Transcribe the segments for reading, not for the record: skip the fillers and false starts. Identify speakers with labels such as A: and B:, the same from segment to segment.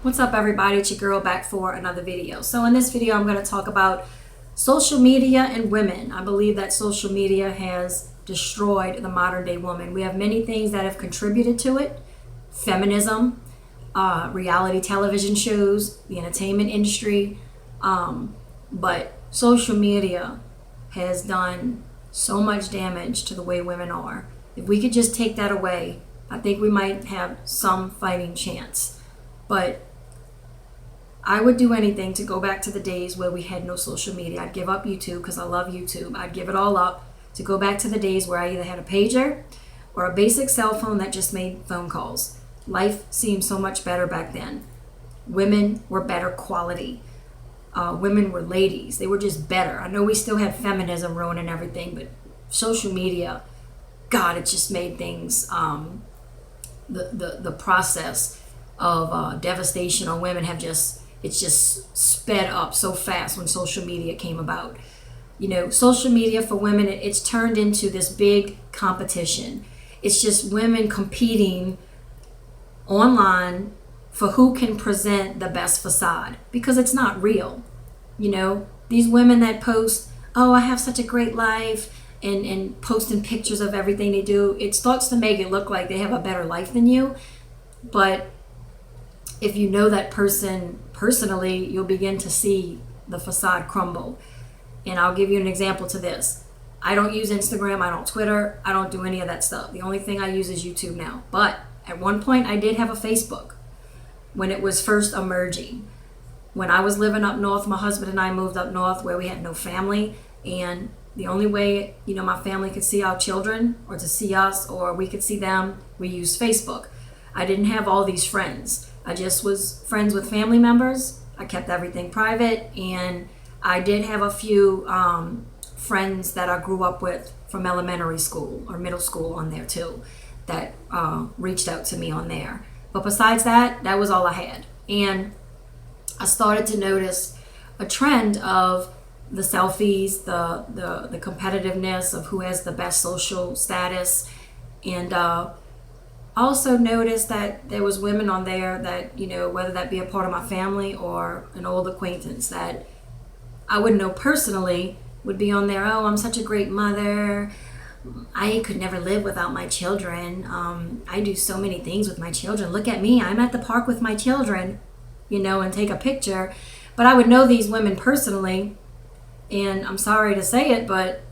A: What's up, everybody? It's your girl back for another video. So in this video, I'm going to talk about social media and women. I believe that social media has destroyed the modern day woman. We have many things that have contributed to it. Feminism, reality television shows, the entertainment industry. But social media has done so much damage to the way women are. If we could just take that away, I think we might have some fighting chance. But I would do anything to go back to the days where we had no social media. I'd give up YouTube because I love YouTube. I'd give it all up to go back to the days where I either had a pager or a basic cell phone that just made phone calls. Life seemed so much better back then. Women were better quality. Women were ladies. They were just better. I know we still had feminism ruining everything, but social media, God, it just made things, the process of devastation on women it's just sped up so fast when social media came about. You know, social media for women, it's turned into this big competition. It's just women competing online for who can present the best facade, because it's not real. You know, these women that post, oh, I have such a great life, and posting pictures of everything they do, it starts to make it look like they have a better life than you. But if you know that person personally, you'll begin to see the facade crumble. And I'll give you an example to this. I don't use Instagram, I don't Twitter, I don't do any of that stuff. The only thing I use is YouTube now. But at one point I did have a Facebook when it was first emerging. When I was living up north, my husband and I moved up north where we had no family, and the only way, you know, my family could see our children or to see us or we could see them, we used Facebook. I didn't have all these friends. I just was friends with family members. I kept everything private, and I did have a few friends that I grew up with from elementary school or middle school on there too, that reached out to me on there. But besides that, that was all I had. And I started to notice a trend of the selfies, the competitiveness of who has the best social status, and also noticed that there was women on there that, you know, whether that be a part of my family or an old acquaintance that I wouldn't know personally, would be on there. Oh, I'm such a great mother. I could never live without my children. I do so many things with my children. Look at me. I'm at the park with my children, you know, and take a picture. But I would know these women personally, and I'm sorry to say it, but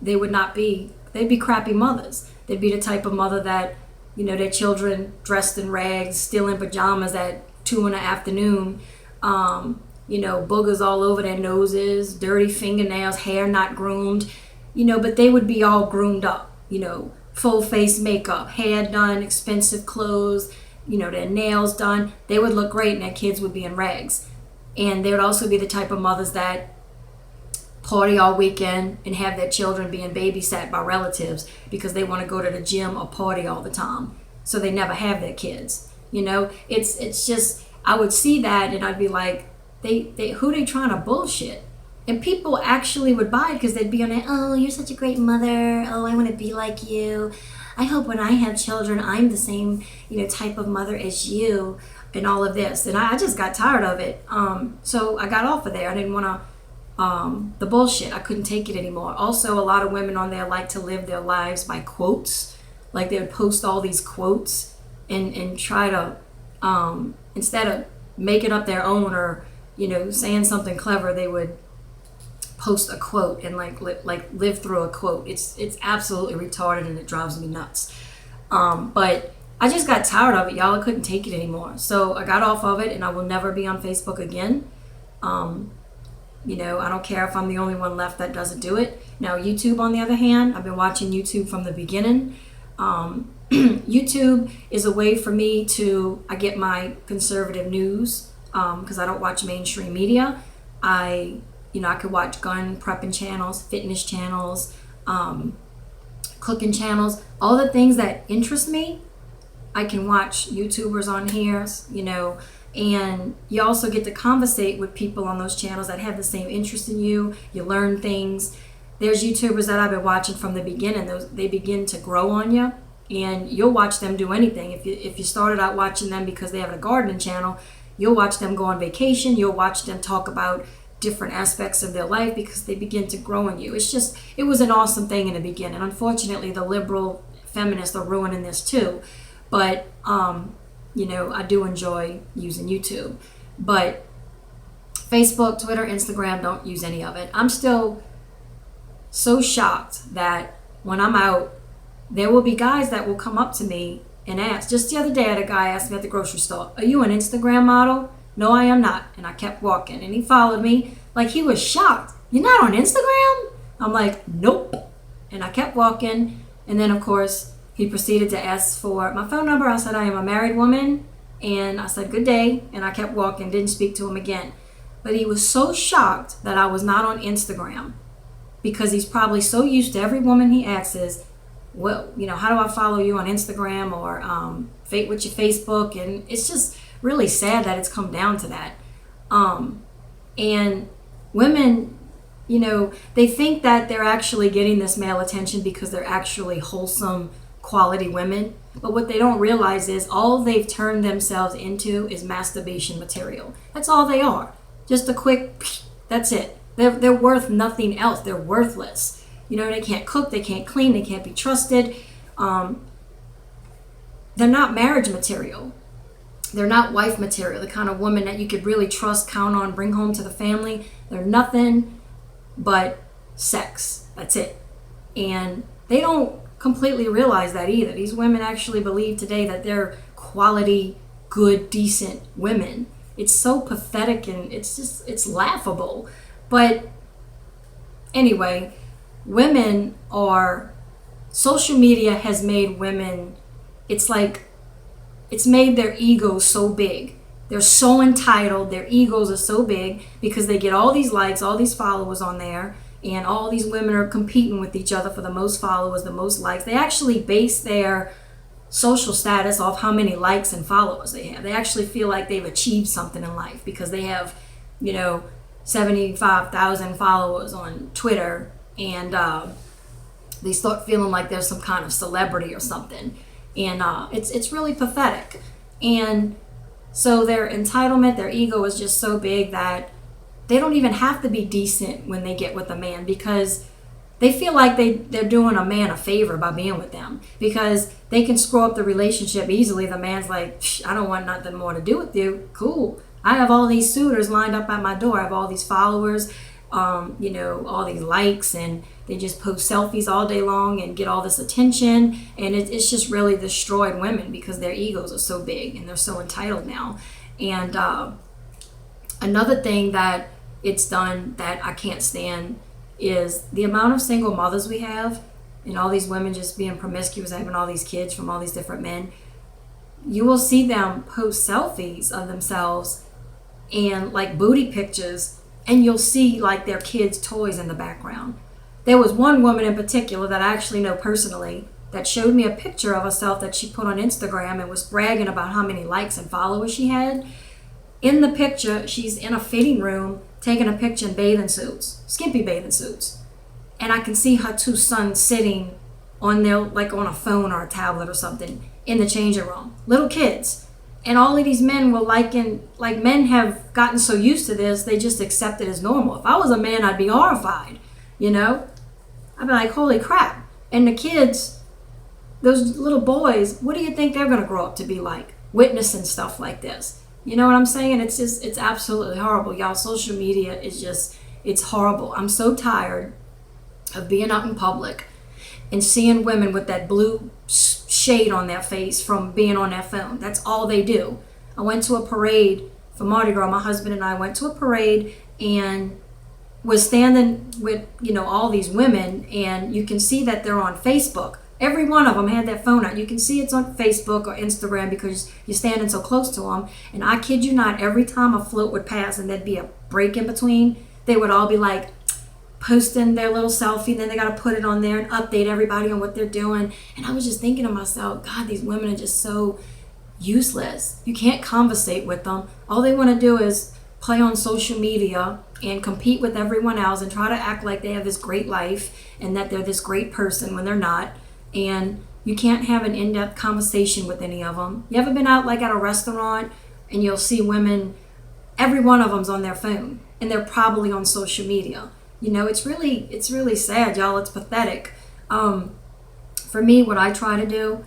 A: they would not be, they'd be crappy mothers. They'd be the type of mother that, you know, their children dressed in rags, still in pajamas at 2 in the afternoon, you know, boogers all over their noses, dirty fingernails, hair not groomed, you know, but they would be all groomed up, you know, full face makeup, hair done, expensive clothes, you know, their nails done. They would look great and their kids would be in rags. And they would also be the type of mothers that party all weekend and have their children being babysat by relatives because they want to go to the gym or party all the time, so they never have their kids. You know, it's just, I would see that and I'd be like, they who they trying to bullshit? And people actually would buy it because they'd be on it. Oh, you're such a great mother. Oh, I want to be like you. I hope when I have children, I'm the same, you know, type of mother as you, and all of this. And I just got tired of it. So I got off of there. I didn't want to, the bullshit. I couldn't take it anymore. Also, a lot of women on there like to live their lives by quotes. Like they would post all these quotes and try to, instead of making up their own or, you know, saying something clever, they would post a quote and live through a quote. It's absolutely retarded and it drives me nuts. But I just got tired of it, y'all. I couldn't take it anymore. So I got off of it, and I will never be on Facebook again. You know, I don't care if I'm the only one left that doesn't do it. Now, YouTube, on the other hand, I've been watching YouTube from the beginning. YouTube is a way for me to, I get my conservative news because I don't watch mainstream media. I could watch gun prepping channels, fitness channels, cooking channels, all the things that interest me. I can watch YouTubers on here, you know, and you also get to conversate with people on those channels that have the same interest in you. You learn things. There's YouTubers that I've been watching from the beginning. They begin to grow on you. and you'll watch them do anything. If you started out watching them because they have a gardening channel, You'll watch them go on vacation. You'll watch them talk about different aspects of their life because they begin to grow in you. It was an awesome thing in the beginning. Unfortunately, the liberal feminists are ruining this too. But, I do enjoy using YouTube. But Facebook, Twitter, Instagram, don't use any of it. I'm still so shocked that when I'm out, there will be guys that will come up to me and ask. Just the other day, I had a guy ask me at the grocery store, "Are you an Instagram model?" "No, I am not." And I kept walking. And he followed me like he was shocked. "You're not on Instagram?" I'm like, "Nope." And I kept walking. And then, of course, he proceeded to ask for my phone number. I said, "I am a married woman." And I said, "Good day." And I kept walking, didn't speak to him again. But he was so shocked that I was not on Instagram because he's probably so used to every woman he asks, "Well, how do I follow you on Instagram?" or what's your Facebook? And it's just really sad that it's come down to that. And women, they think that they're actually getting this male attention because they're actually wholesome, quality women. But what they don't realize is all they've turned themselves into is masturbation material. That's all they are. Just a quick, that's it. They're worth nothing else. They're worthless. They can't cook, they can't clean, they can't be trusted. They're not marriage material. They're not wife material, the kind of woman that you could really trust, count on, bring home to the family. They're nothing but sex. That's it. And they don't completely realize that either. These women actually believe today that they're quality, good, decent women. It's so pathetic and it's laughable. But anyway, social media has made women, it's made their egos so big. They're so entitled, their egos are so big because they get all these likes, all these followers on there, and all these women are competing with each other for the most followers, the most likes. They actually base their social status off how many likes and followers they have. They actually feel like they've achieved something in life because they have, 75,000 followers on Twitter, and they start feeling like they're some kind of celebrity or something. And it's really pathetic. And so their entitlement, their ego is just so big that they don't even have to be decent when they get with a man because they feel like they're doing a man a favor by being with them because they can screw up the relationship easily. The man's like, "I don't want nothing more to do with you." Cool. I have all these suitors lined up at my door. I have all these followers, all these likes, and they just post selfies all day long and get all this attention. And it's just really destroyed women because their egos are so big and they're so entitled now. And another thing that it's done that I can't stand is the amount of single mothers we have and all these women just being promiscuous, having all these kids from all these different men. You will see them post selfies of themselves and like booty pictures, and you'll see like their kids' toys in the background. There was one woman in particular that I actually know personally that showed me a picture of herself that she put on Instagram and was bragging about how many likes and followers she had. In the picture, she's in a fitting room taking a picture in bathing suits, skimpy bathing suits. And I can see her two sons sitting on their, like on a phone or a tablet or something in the changing room. Little kids. And all of these men were men have gotten so used to this, they just accept it as normal. If I was a man, I'd be horrified, I'd be like, holy crap. And the kids, those little boys, what do you think they're going to grow up to be like? Witnessing stuff like this. You know what I'm saying? It's absolutely horrible. Y'all, social media is it's horrible. I'm so tired of being out in public and seeing women with that blue shade on their face from being on their phone. That's all they do. I went to a parade for Mardi Gras. My husband and I went to a parade and was standing with, all these women, and you can see that they're on Facebook. Every one of them had their phone out. You can see it's on Facebook or Instagram because you're standing so close to them. And I kid you not, every time a float would pass and there'd be a break in between, they would all be like posting their little selfie. Then they got to put it on there and update everybody on what they're doing. And I was just thinking to myself, God, these women are just so useless. You can't conversate with them. All they want to do is play on social media and compete with everyone else and try to act like they have this great life and that they're this great person when they're not. And you can't have an in-depth conversation with any of them. You ever been out like at a restaurant and you'll see women, every one of them's on their phone, and they're probably on social media. It's really sad, y'all. It's pathetic. For me, what I try to do,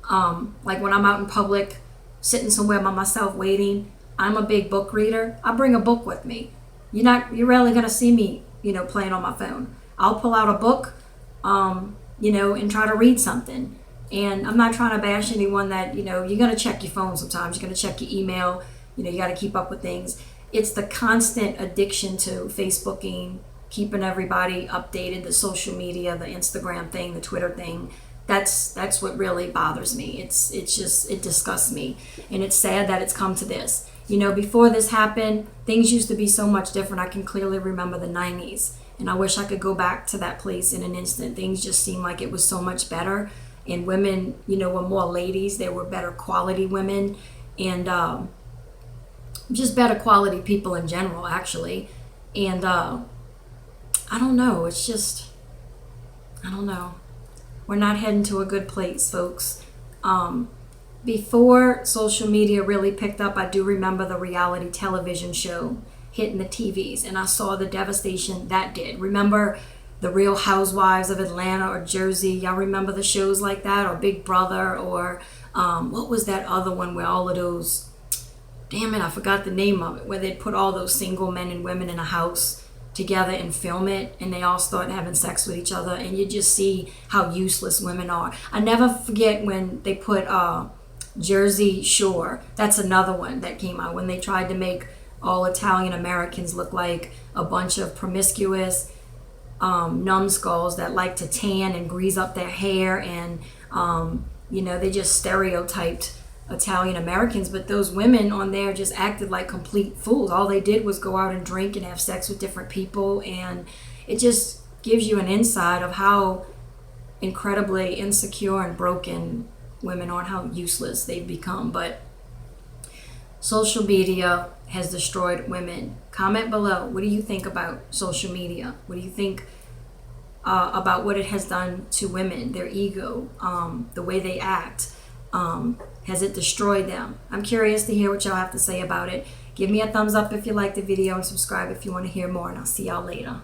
A: like when I'm out in public, sitting somewhere by myself waiting, I'm a big book reader. I bring a book with me. You're rarely gonna see me, playing on my phone. I'll pull out a book, and try to read something. And I'm not trying to bash anyone that, you're gonna check your phone sometimes. You're gonna check your email. You got to keep up with things. It's the constant addiction to Facebooking, keeping everybody updated, the social media, the Instagram thing, the Twitter thing. That's what really bothers me. It disgusts me, and it's sad that it's come to this. Before this happened, things used to be so much different. I can clearly remember the 90s, and I wish I could go back to that place in an instant. Things just seemed like it was so much better, and women, were more ladies. They were better quality women, and just better quality people in general, actually. And I don't know. It's just, I don't know. We're not heading to a good place, folks. Before social media really picked up, I do remember the reality television show hitting the TVs, and I saw the devastation that did. Remember the Real Housewives of Atlanta or Jersey? Y'all remember the shows like that, or Big Brother, or what was that other one where all of those, damn it, I forgot the name of it, where they'd put all those single men and women in a house together and film it, and they all start having sex with each other, and you just see how useless women are. I never forget when they put Jersey Shore. That's another one that came out, when they tried to make all Italian Americans look like a bunch of promiscuous numbskulls that like to tan and grease up their hair, and they just stereotyped Italian Americans. But those women on there just acted like complete fools. All they did was go out and drink and have sex with different people, and it just gives you an insight of how incredibly insecure and broken women are and how useless they've become. But social media has destroyed women. Comment below. What do you think about social media? What do you think about what it has done to women, their ego, the way they act? Has it destroyed them? I'm curious to hear what y'all have to say about it. Give me a thumbs up if you liked the video, and subscribe if you want to hear more, and I'll see y'all later.